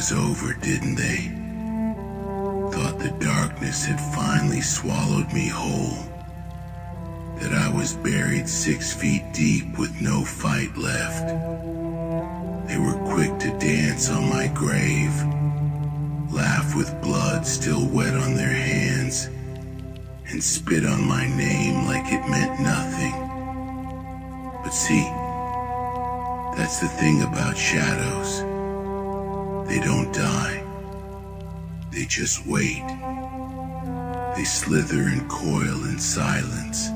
was over, didn't they? Thought the darkness had finally swallowed me whole, that I was buried 6 feet deep with no fight left. They were quick to dance on my grave, laugh with blood still wet on their hands, and spit on my name like it meant nothing. But see, that's the thing about shadows. They don't die. They just wait. They slither and coil in silence,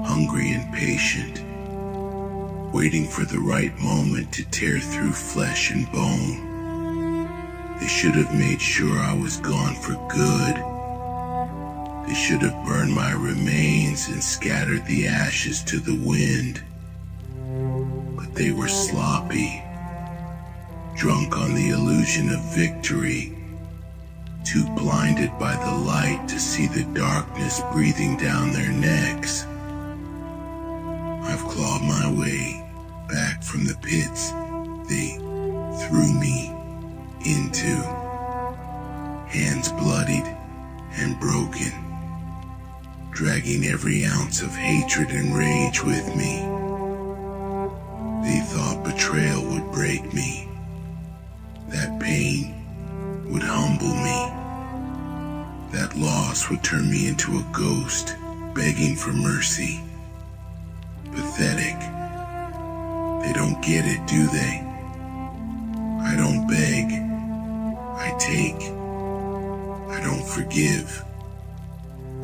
hungry and patient, waiting for the right moment to tear through flesh and bone. They should have made sure I was gone for good. They should have burned my remains and scattered the ashes to the wind. But they were sloppy, drunk on the illusion of victory, too blinded by the light to see the darkness breathing down their necks. I've clawed my way back from the pits they threw me into, hands bloodied and broken, dragging every ounce of hatred and rage with me. They thought betrayal would break me, that pain would humble me, that loss would turn me into a ghost begging for mercy. Pathetic. They don't get it, do they? I don't beg. I take. I don't forgive.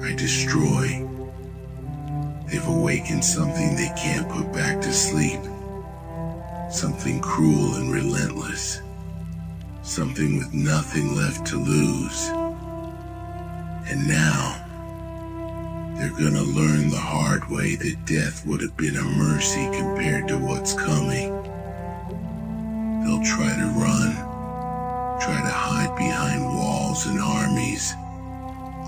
I destroy. They've awakened something they can't put back to sleep. Something cruel and relentless. Something with nothing left to lose. And now, they're gonna learn the hard way that death would have been a mercy compared to what's coming. They'll try to run, try to hide behind walls and armies,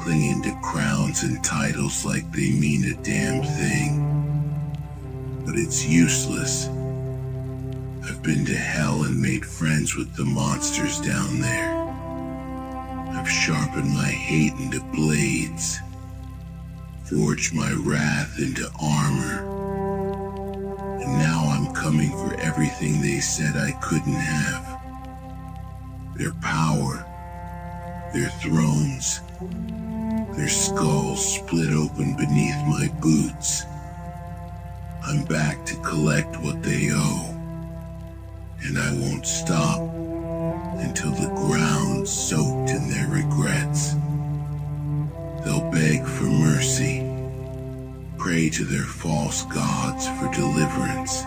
clinging to crowns and titles like they mean a damn thing. But it's useless. I've been to hell and made friends with the monsters down there. I've sharpened my hate into blades, forged my wrath into armor, and now I'm coming for everything they said I couldn't have. Their power, their thrones, their skulls split open beneath my boots. I'm back to collect what they owe, and I won't stop until the ground's soaked in their regrets. They'll beg for mercy, pray to their false gods for deliverance,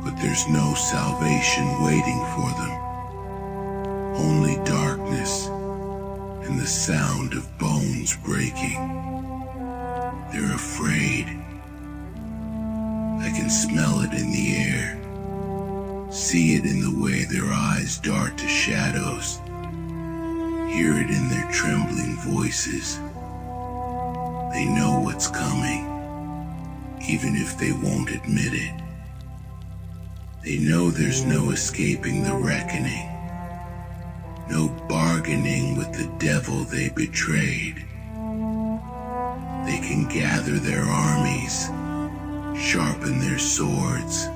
but there's no salvation waiting for them. Only darkness and the sound of bones breaking. They're afraid. I can smell it in the air, see it in the way their eyes dart to shadows, hear it in their trembling voices. They know what's coming, even if they won't admit it. They know there's no escaping the reckoning, no bargaining with the devil they betrayed. They can gather their armies, sharpen their swords,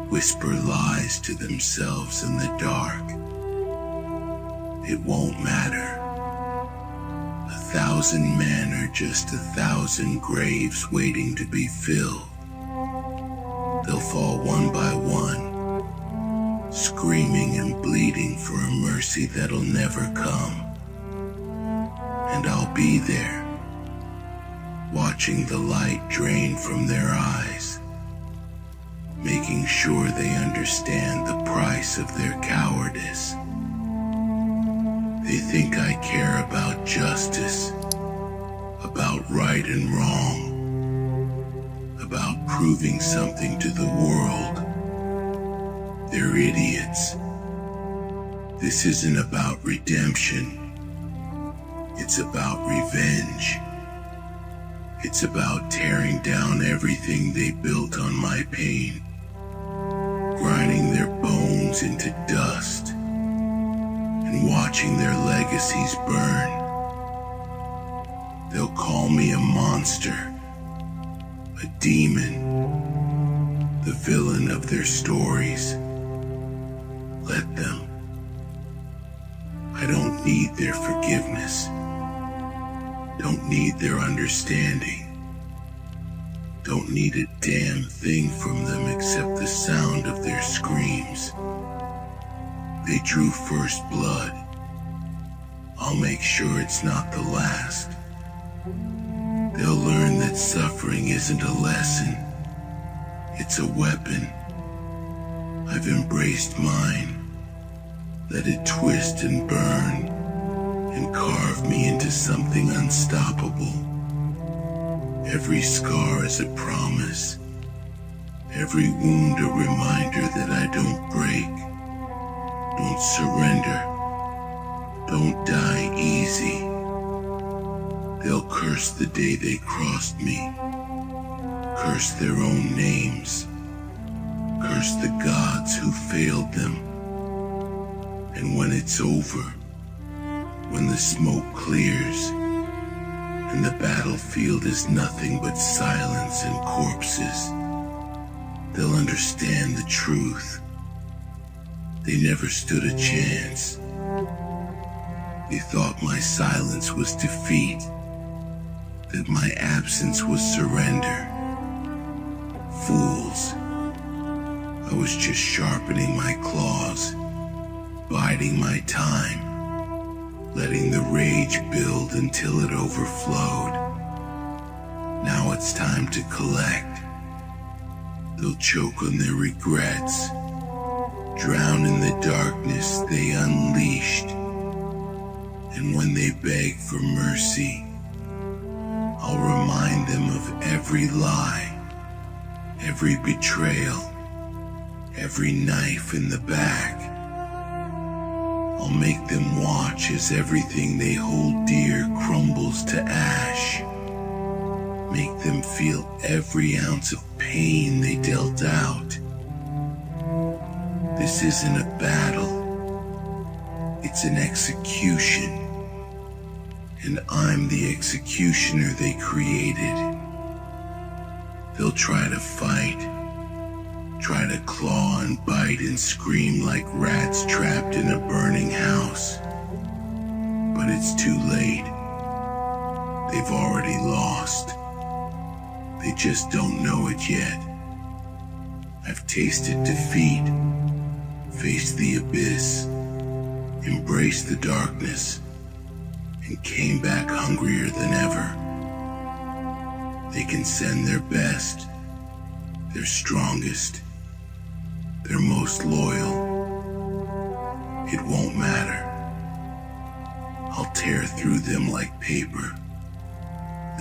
whisper lies to themselves in the dark. It won't matter. 1,000 men are just 1,000 graves waiting to be filled. They'll fall one by one, screaming and bleeding for a mercy that'll never come. And I'll be there, watching the light drain from their eyes, making sure they understand the price of their cowardice. They think I care about justice, about right and wrong, about proving something to the world. They're idiots. This isn't about redemption. It's about revenge. It's about tearing down everything they built on my pain, grinding their bones into dust, and watching their legacies burn. They'll call me a monster, a demon, the villain of their stories. Let them. I don't need their forgiveness, don't need their understanding, don't need a damn thing from them except the sound of their screams. They drew first blood. I'll make sure it's not the last. They'll learn that suffering isn't a lesson, it's a weapon. I've embraced mine. Let it twist and burn and carve me into something unstoppable. Every scar is a promise, every wound a reminder that I don't break, don't surrender, don't die easy. They'll curse the day they crossed me, curse their own names, curse the gods who failed them. And when it's over, when the smoke clears, and the battlefield is nothing but silence and corpses, they'll understand the truth. They never stood a chance. They thought my silence was defeat, that my absence was surrender. Fools. I was just sharpening my claws, biding my time, letting the rage build until it overflowed. Now it's time to collect. They'll choke on their regrets, drown in the darkness they unleashed. And when they beg for mercy, I'll remind them of every lie, every betrayal, every knife in the back. I'll make them watch as everything they hold dear crumbles to ash. Make them feel every ounce of pain they dealt out. This isn't a battle, it's an execution. And I'm the executioner they created. They'll try to fight, try to claw and bite and scream like rats trapped in a burning house. But it's too late. They've already lost. They just don't know it yet. I've tasted defeat, faced the abyss, embraced the darkness, and came back hungrier than ever. They can send their best, their strongest, their most loyal. It won't matter. I'll tear through them like paper,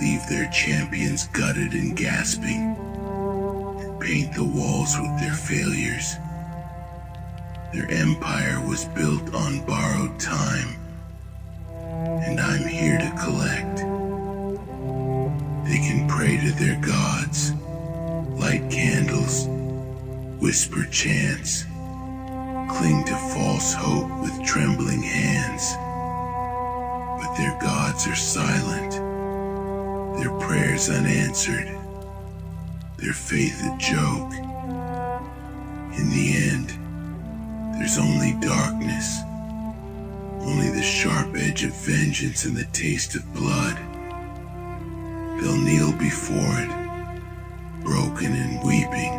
leave their champions gutted and gasping, and paint the walls with their failures. Their empire was built on borrowed time, and I'm here to collect. They can pray to their gods, light candles, whisper chants, cling to false hope with trembling hands. But their gods are silent, their prayers unanswered, their faith a joke. In the end, there's only darkness, only the sharp edge of vengeance and the taste of blood. They'll kneel before it, broken and weeping,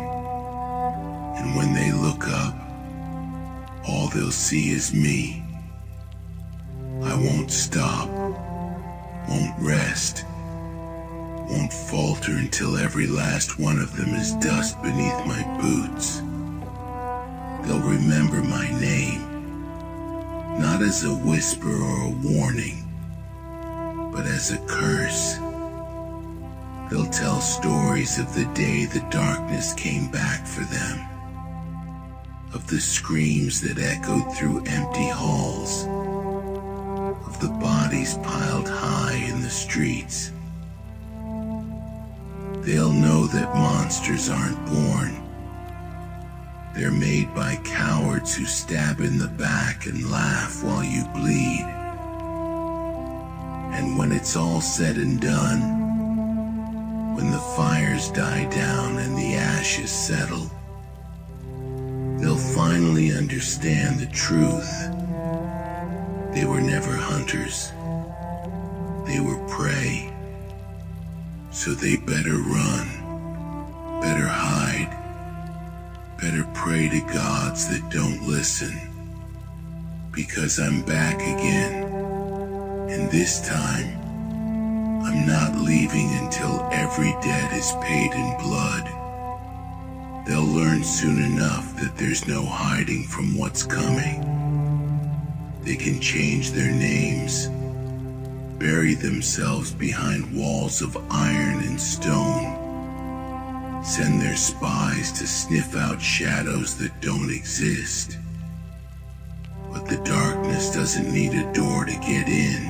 and when they look up, all they'll see is me. I won't stop, won't rest, won't falter until every last one of them is dust beneath my boots. They'll remember my name, not as a whisper or a warning, but as a curse. They'll tell stories of the day the darkness came back for them, of the screams that echoed through empty halls, of the bodies piled high in the streets. They'll know that monsters aren't born, They're made by cowards who stab in the back and laugh while you bleed. And when it's all said and done, when the fires die down and the ashes settle, they'll finally understand the truth. They were never hunters. They were prey. So they better run, better hide, better pray to gods that don't listen. Because I'm back again. And this time, I'm not leaving until every debt is paid in blood. They'll learn soon enough that there's no hiding from what's coming. They can change their names, bury themselves behind walls of iron and stone, send their spies to sniff out shadows that don't exist. But the darkness doesn't need a door to get in.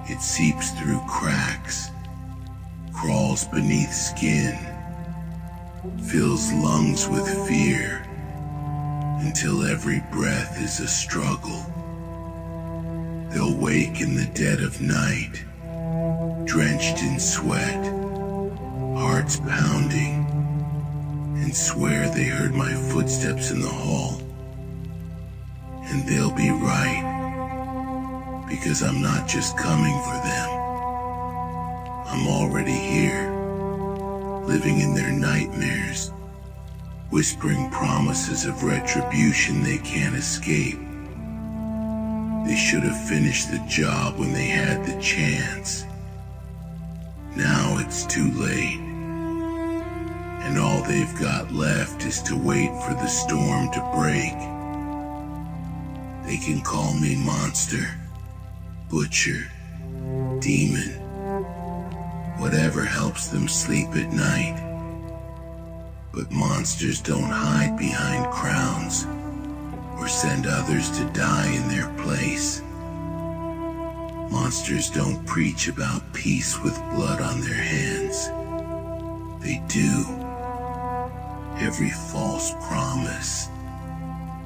It seeps through cracks, crawls beneath skin, fills lungs with fear, until every breath is a struggle. They'll wake in the dead of night, drenched in sweat, hearts pounding, and swear they heard my footsteps in the hall. And they'll be right, because I'm not just coming for them. I'm already here, living in their nightmares, whispering promises of retribution they can't escape. They should have finished the job when they had the chance. Now it's too late, and all they've got left is to wait for the storm to break. They can call me monster, butcher, demon, whatever helps them sleep at night. But monsters don't hide behind crowns or send others to die in their place. Monsters don't preach about peace with blood on their hands. They do. Every false promise,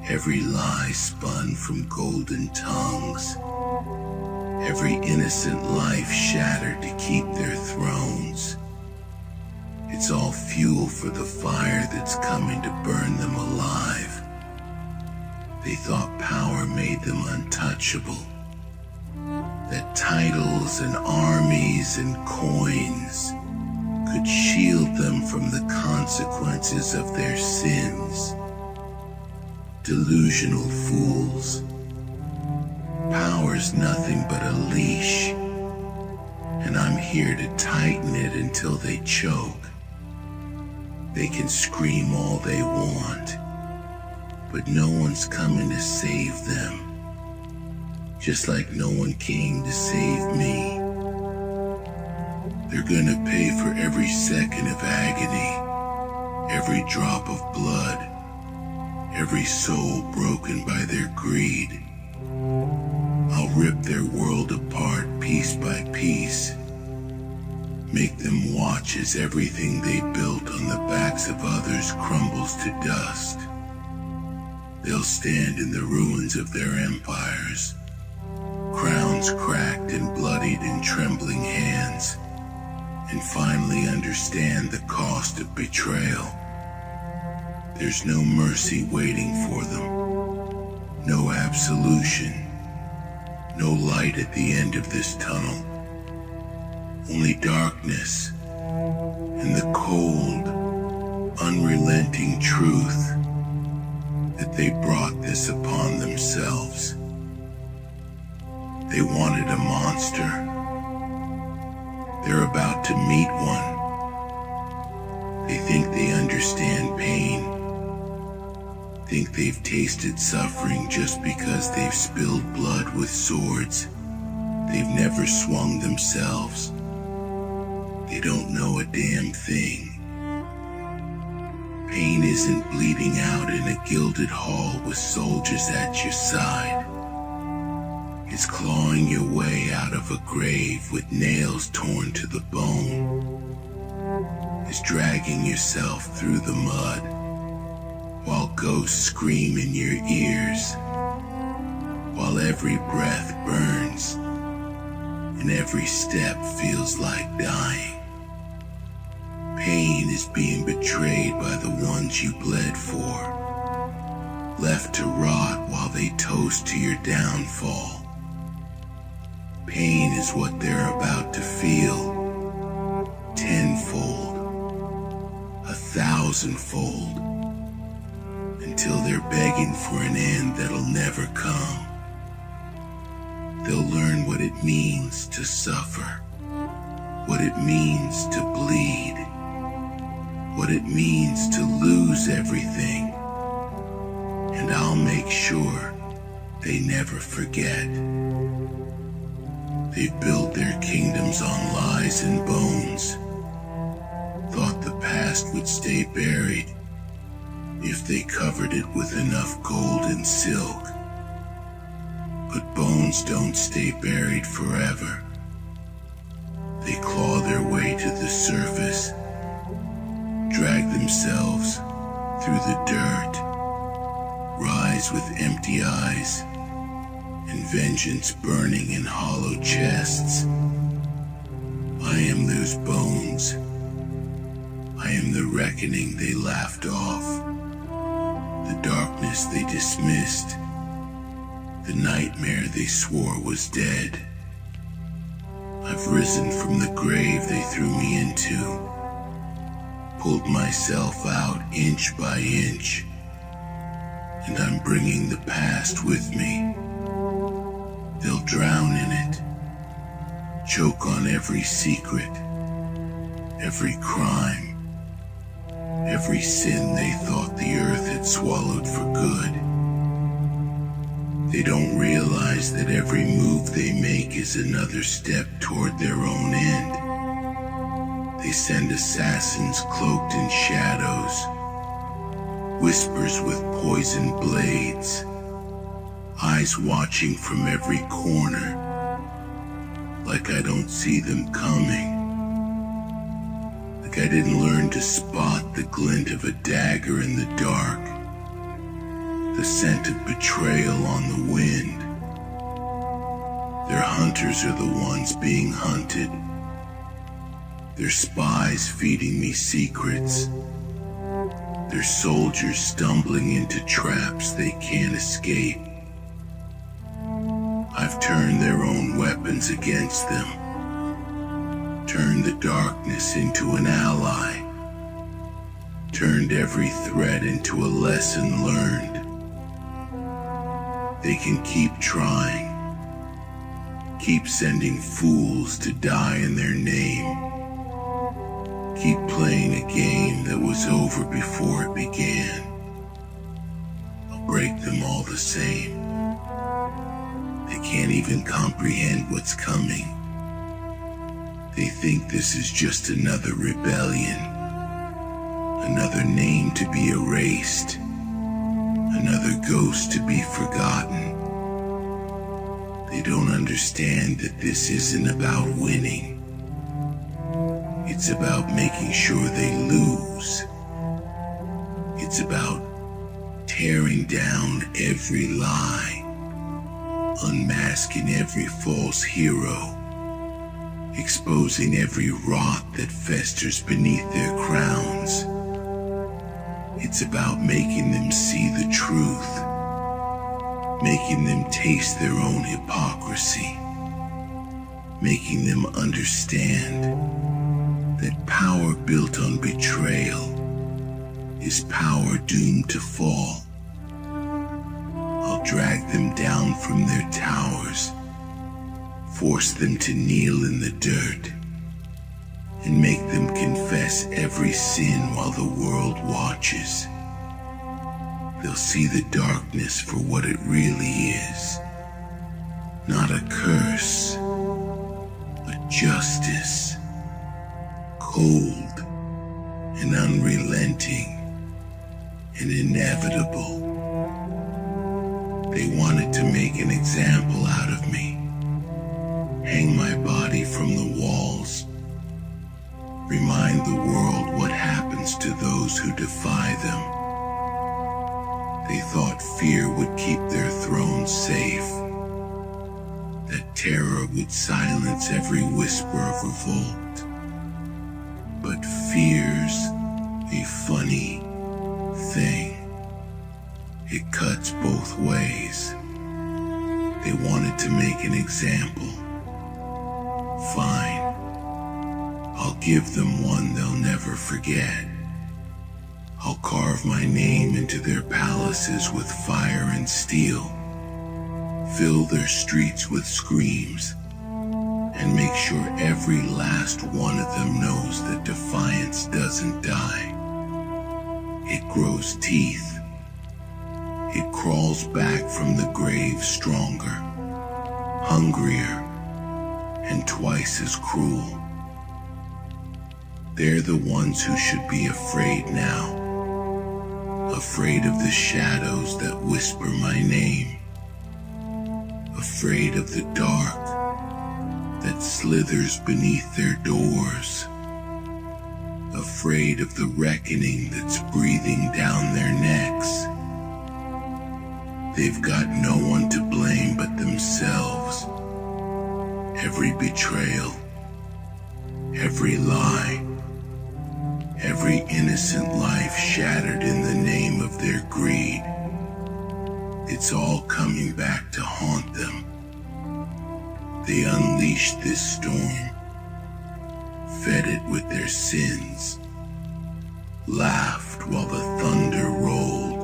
every lie spun from golden tongues, every innocent life shattered to keep their thrones. It's all fuel for the fire that's coming to burn them alive. They thought power made them untouchable, that titles and armies and coins could shield them from the consequences of their sins. Delusional fools. Power's nothing but a leash, and I'm here to tighten it until they choke. They can scream all they want, but no one's coming to save them, just like no one came to save me. They're gonna pay for every second of agony, every drop of blood, every soul broken by their greed. I'll rip their world apart piece by piece, make them watch as everything they built on the backs of others crumbles to dust. They'll stand in the ruins of their empires, crowns cracked and bloodied in trembling hands, and finally understand the cost of betrayal. There's no mercy waiting for them, no absolution, no light at the end of this tunnel, only darkness and the cold, unrelenting truth that they brought this upon themselves. They wanted a monster. They're about to meet one. They think they understand pain, think they've tasted suffering just because they've spilled blood with swords they've never swung themselves. They don't know a damn thing. Pain isn't bleeding out in a gilded hall with soldiers at your side. It's clawing your way out of a grave with nails torn to the bone. It's dragging yourself through the mud, while ghosts scream in your ears, while every breath burns and every step feels like dying. Pain is being betrayed by the ones you bled for, left to rot while they toast to your downfall. Pain is what they're about to feel, tenfold, 1,000-fold, until they're begging for an end that'll never come. They'll learn what it means to suffer, what it means to bleed, what it means to lose everything, and I'll make sure they never forget. They've built their kingdoms on lies and bones, thought the past would stay buried if they covered it with enough gold and silk. But bones don't stay buried forever. They claw their way to the surface, drag themselves through the dirt, rise with empty eyes and vengeance burning in hollow chests. I am those bones. I am the reckoning they laughed off, the darkness they dismissed, the nightmare they swore was dead. I've risen from the grave they threw me into, pulled myself out inch by inch, and I'm bringing the past with me. They'll drown in it, choke on every secret, every crime, every sin they thought the earth had swallowed for good. They don't realize that every move they make is another step toward their own end. They send assassins cloaked in shadows, whispers with poisoned blades, eyes watching from every corner, like I don't see them coming. Like I didn't learn to spot the glint of a dagger in the dark, the scent of betrayal on the wind. Their hunters are the ones being hunted, their spies feeding me secrets, their soldiers stumbling into traps they can't escape. I've turned their own weapons against them, turned the darkness into an ally, turned every threat into a lesson learned. They can keep trying, keep sending fools to die in their name, keep playing a game that was over before it began. I'll break them all the same. They can't even comprehend what's coming. They think this is just another rebellion, another name to be erased, another ghost to be forgotten. They don't understand that this isn't about winning. It's about making sure they lose. It's about tearing down every lie, unmasking every false hero, exposing every rot that festers beneath their crowns. It's about making them see the truth, making them taste their own hypocrisy, making them understand that power built on betrayal is power doomed to fall. I'll drag them down from their towers, force them to kneel in the dirt, and make them confess every sin while the world watches. They'll see the darkness for what it really is. Not a curse, but justice. Cold and unrelenting and inevitable. They wanted to make an example out of me, hang my body from the walls, remind the world what happens to those who defy them. They thought fear would keep their throne safe, that terror would silence every whisper of revolt. But fear's a funny thing. It cuts both ways. They wanted to make an example. Fine. I'll give them one they'll never forget. I'll carve my name into their palaces with fire and steel, fill their streets with screams, and make sure every last one of them knows that defiance doesn't die. It grows teeth. It crawls back from the grave stronger, hungrier, and twice as cruel. They're the ones who should be afraid now, afraid of the shadows that whisper my name, afraid of the dark that slithers beneath their doors, afraid of the reckoning that's breathing down their necks. They've got no one to blame but themselves. Every betrayal, every lie, every innocent life shattered in the name of their greed. It's all coming back to haunt them. They unleashed this storm, fed it with their sins, laughed while the thunder rolled.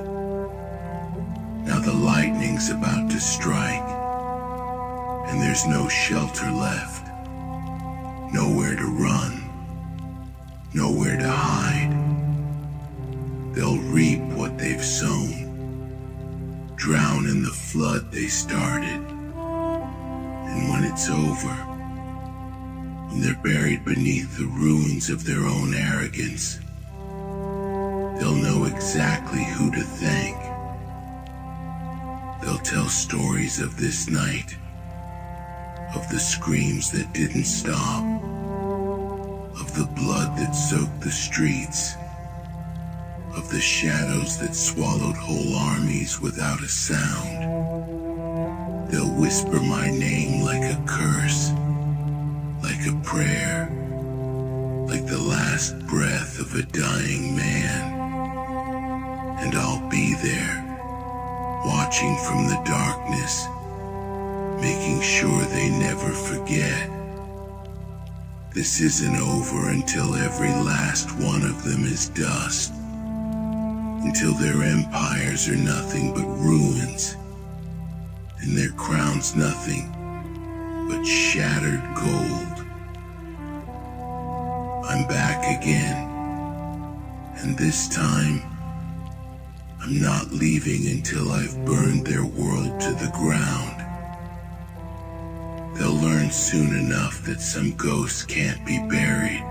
Now the lightning's about to strike, and there's no shelter left, nowhere to run, nowhere to hide. They'll reap what they've sown, drown in the flood they started. And when it's over, when they're buried beneath the ruins of their own arrogance, they'll know exactly who to thank. They'll tell stories of this night, of the screams that didn't stop, of the blood that soaked the streets, of the shadows that swallowed whole armies without a sound. They'll whisper my name like a curse, like a prayer, like the last breath of a dying man. And I'll be there, watching from the darkness, making sure they never forget. This isn't over until every last one of them is dust, until their empires are nothing but ruins, and their crowns nothing but shattered gold. I'm back again, and this time, I'm not leaving until I've burned their world to the ground. They'll learn soon enough that some ghosts can't be buried.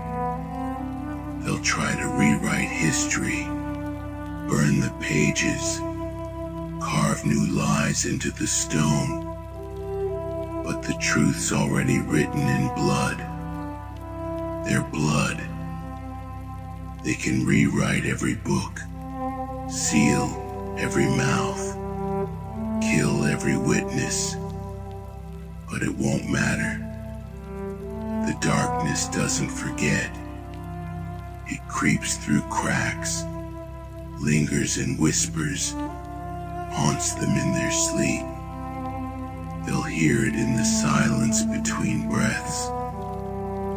They'll try to rewrite history, burn the pages, carve new lies into the stone. But the truth's already written in blood. Their blood. They can rewrite every book, seal every mouth, kill every witness, but it won't matter. The darkness doesn't forget. It creeps through cracks, lingers in whispers, haunts them in their sleep. They'll hear it in the silence between breaths,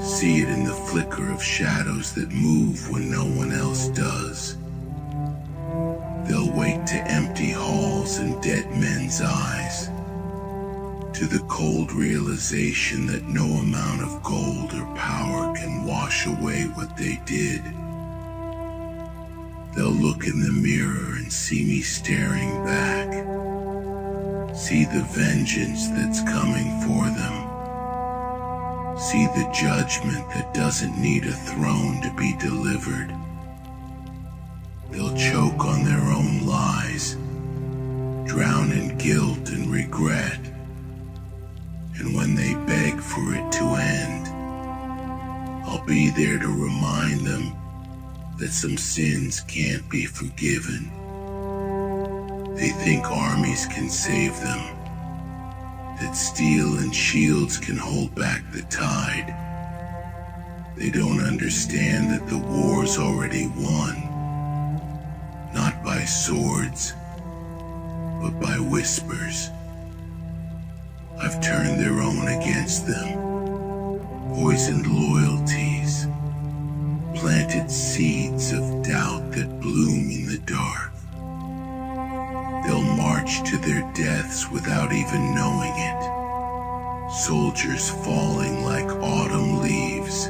see it in the flicker of shadows that move when no one else does. They'll wake to empty halls and dead men's eyes, to the cold realization that no amount of gold or power can wash away what they did. They'll look in the mirror and see me staring back, see the vengeance that's coming for them, see the judgment that doesn't need a throne to be delivered. They'll choke on their own lies, drown in guilt and regret. And when they beg for it to end, I'll be there to remind them that some sins can't be forgiven. They think armies can save them, that steel and shields can hold back the tide. They don't understand that the war's already won, not by swords, but by whispers. I've turned their own against them, poisoned loyalties, planted seeds of doubt that bloom in the dark. They'll march to their deaths without even knowing it. Soldiers falling like autumn leaves.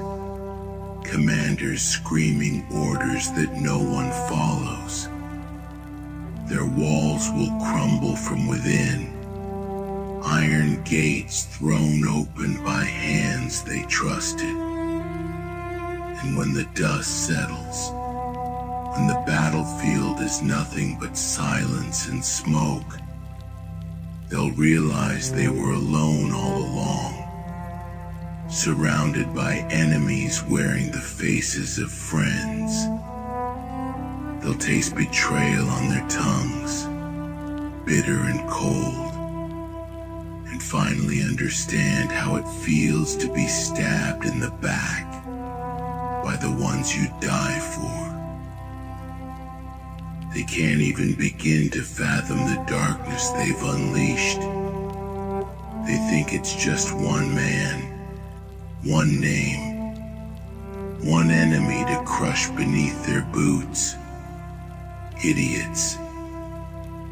Commanders screaming orders that no one follows. Their walls will crumble from within. Iron gates thrown open by hands they trusted. And when the dust settles, when the battlefield is nothing but silence and smoke, they'll realize they were alone all along, surrounded by enemies wearing the faces of friends. They'll taste betrayal on their tongues, bitter and cold, and finally understand how it feels to be stabbed in the back by the ones you die for. They can't even begin to fathom the darkness they've unleashed. They think it's just one man, one name, one enemy to crush beneath their boots. Idiots.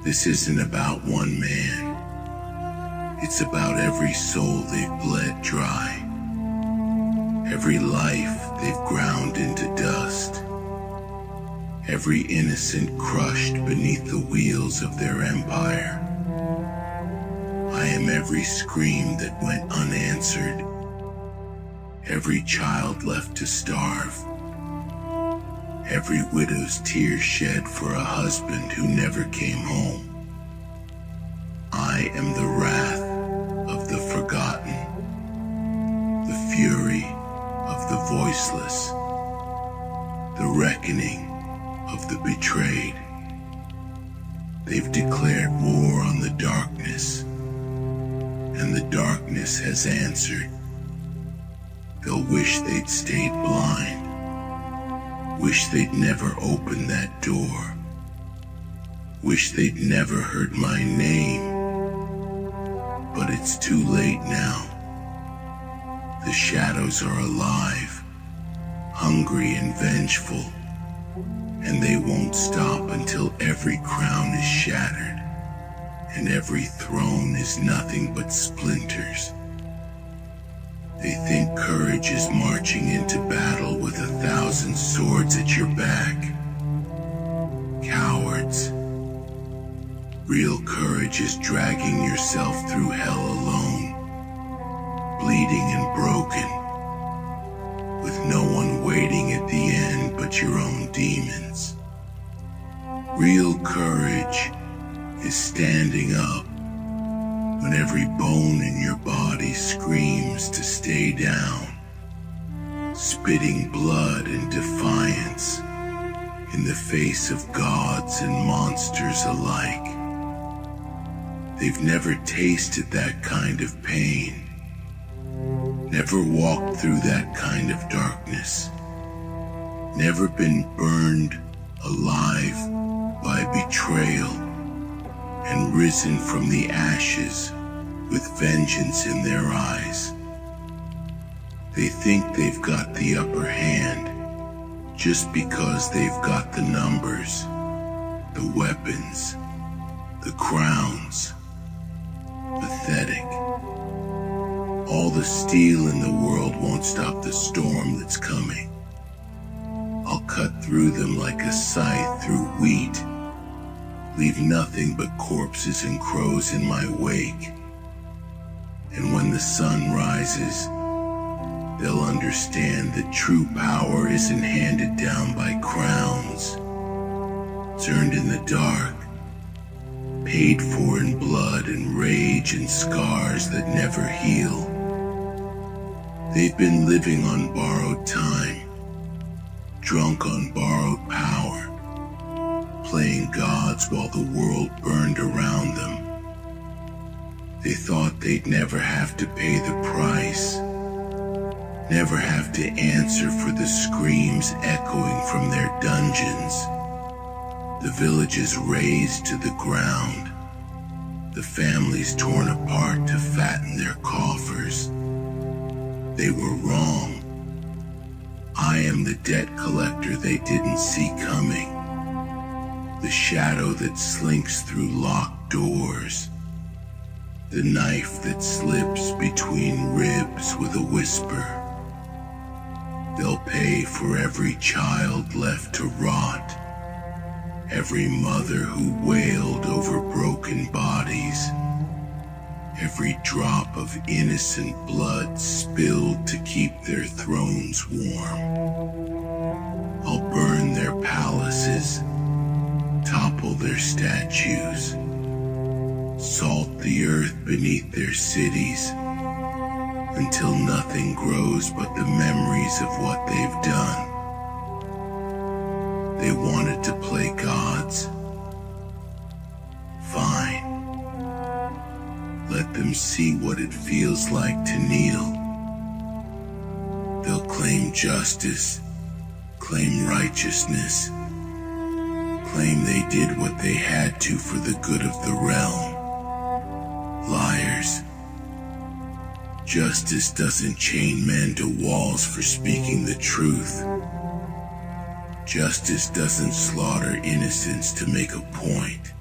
This isn't about one man. It's about every soul they've bled dry, every life they've ground into dust, every innocent crushed beneath the wheels of their empire. I am every scream that went unanswered, every child left to starve, every widow's tear shed for a husband who never came home. I am the wrath of the forgotten, the fury of the voiceless, the reckoning of the betrayed. They've declared war on the darkness, and the darkness has answered. They'll wish they'd stayed blind, wish they'd never opened that door, wish they'd never heard my name. But it's too late now. The shadows are alive, hungry and vengeful, and they won't stop until every crown is shattered and every throne is nothing but splinters. They think courage is marching into battle with 1,000 swords at your back. Cowards. Real courage is dragging yourself through hell alone, bleeding and broken, with no one waiting at the end but your own demons. Real courage is standing up when every bone in your body screams to stay down, spitting blood and defiance in the face of gods and monsters alike. They've never tasted that kind of pain, never walked through that kind of darkness, never been burned alive by betrayal and risen from the ashes with vengeance in their eyes. They think they've got the upper hand just because they've got the numbers, the weapons, the crowns. Pathetic. All the steel in the world won't stop the storm that's coming. I'll cut through them like a scythe through wheat, leave nothing but corpses and crows in my wake. And when the sun rises, they'll understand that true power isn't handed down by crowns. It's earned in the dark, paid for in blood and rage and scars that never heal. They've been living on borrowed time, drunk on borrowed power, playing gods while the world burned around them. They thought they'd never have to pay the price, never have to answer for the screams echoing from their dungeons, the villages razed to the ground, the families torn apart to fatten their coffers. They were wrong. I am the debt collector they didn't see coming, the shadow that slinks through locked doors, the knife that slips between ribs with a whisper. They'll pay for every child left to rot, every mother who wailed over broken bodies, every drop of innocent blood spilled to keep their thrones warm. I'll burn their palaces, topple their statues, salt the earth beneath their cities, until nothing grows but the memories of what they've done. They wanted to play gods. Fine. Let them see what it feels like to kneel. They'll claim justice, claim righteousness, claim they did what they had to for the good of the realm. Liars. Justice doesn't chain men to walls for speaking the truth. Justice doesn't slaughter innocents to make a point.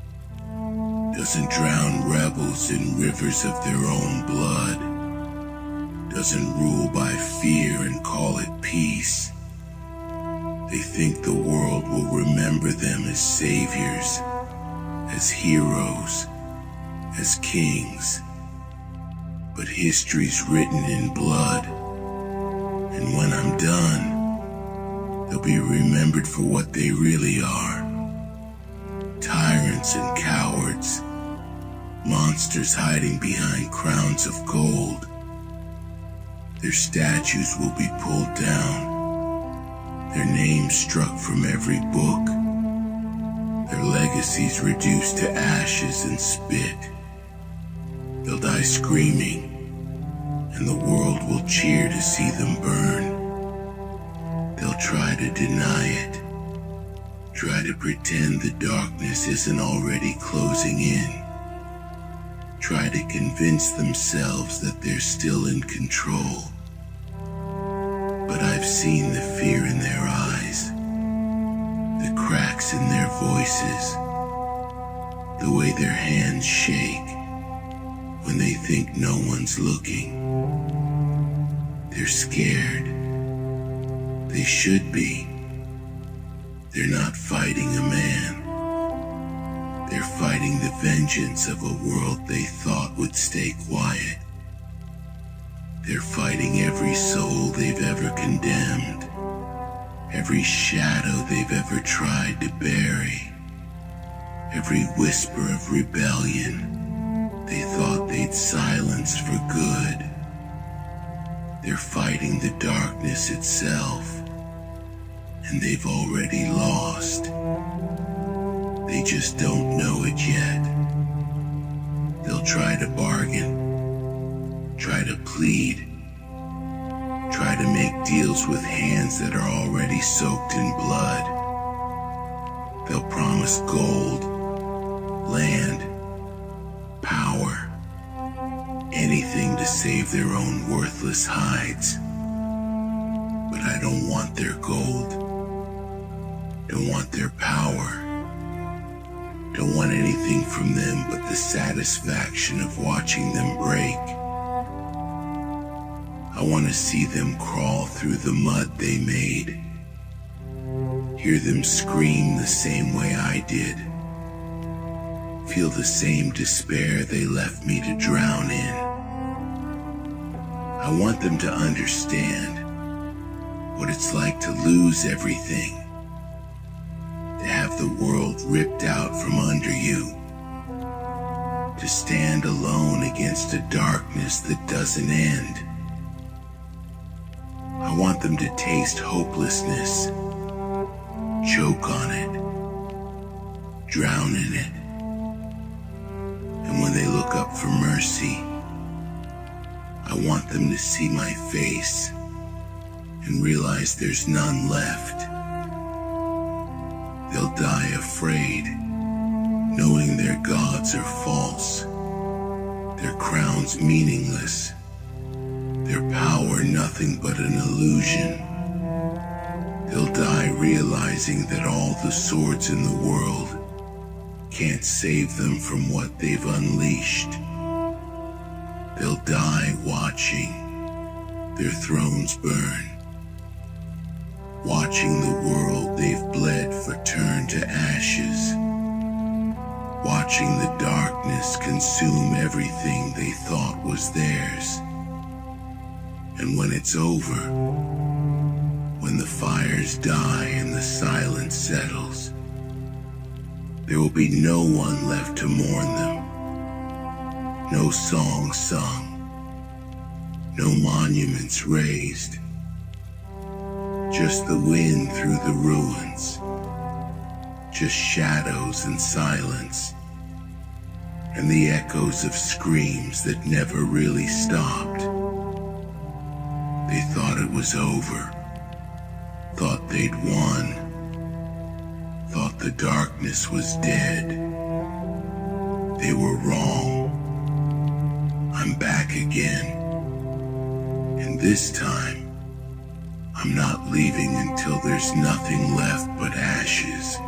Doesn't drown rebels in rivers of their own blood. Doesn't rule by fear and call it peace. They think the world will remember them as saviors, as heroes, as kings. But history's written in blood, and when I'm done, they'll be remembered for what they really are. Tyrants and cowards, monsters hiding behind crowns of gold. Their statues will be pulled down, their names struck from every book, their legacies reduced to ashes and spit. They'll die screaming, and the world will cheer to see them burn. They'll try to deny it, try to pretend the darkness isn't already closing in, try to convince themselves that they're still in control. But I've seen the fear in their eyes, the cracks in their voices, the way their hands shake when they think no one's looking. They're scared. They should be. They're not fighting a man. They're fighting the vengeance of a world they thought would stay quiet. They're fighting every soul they've ever condemned, every shadow they've ever tried to bury, every whisper of rebellion they thought they'd silence for good. They're fighting the darkness itself, and they've already lost. They just don't know it yet. They'll try to bargain, try to plead, try to make deals with hands that are already soaked in blood. They'll promise gold, land, power, anything to save their own worthless hides. But I don't want their gold, don't want their power, don't want anything from them but the satisfaction of watching them break. I want to see them crawl through the mud they made, hear them scream the same way I did, feel the same despair they left me to drown in. I want them to understand what it's like to lose everything, to have the world ripped out from under you, to stand alone against a darkness that doesn't end. I want them to taste hopelessness, choke on it, drown in it. And when they look up for mercy, I want them to see my face and realize there's none left. They'll die afraid, knowing their gods are false, their crowns meaningless, their power nothing but an illusion. They'll die realizing that all the swords in the world can't save them from what they've unleashed. They'll die watching their thrones burn, watching the world they've bled for turn to ashes, watching the darkness consume everything they thought was theirs. And when it's over, when the fires die and the silence settles, there will be no one left to mourn them, no song sung, no monuments raised, just the wind through the ruins, just shadows and silence, and the echoes of screams that never really stopped. They thought it was over, thought they'd won, thought the darkness was dead. They were wrong. I'm back again. And this time, I'm not leaving until there's nothing left but ashes.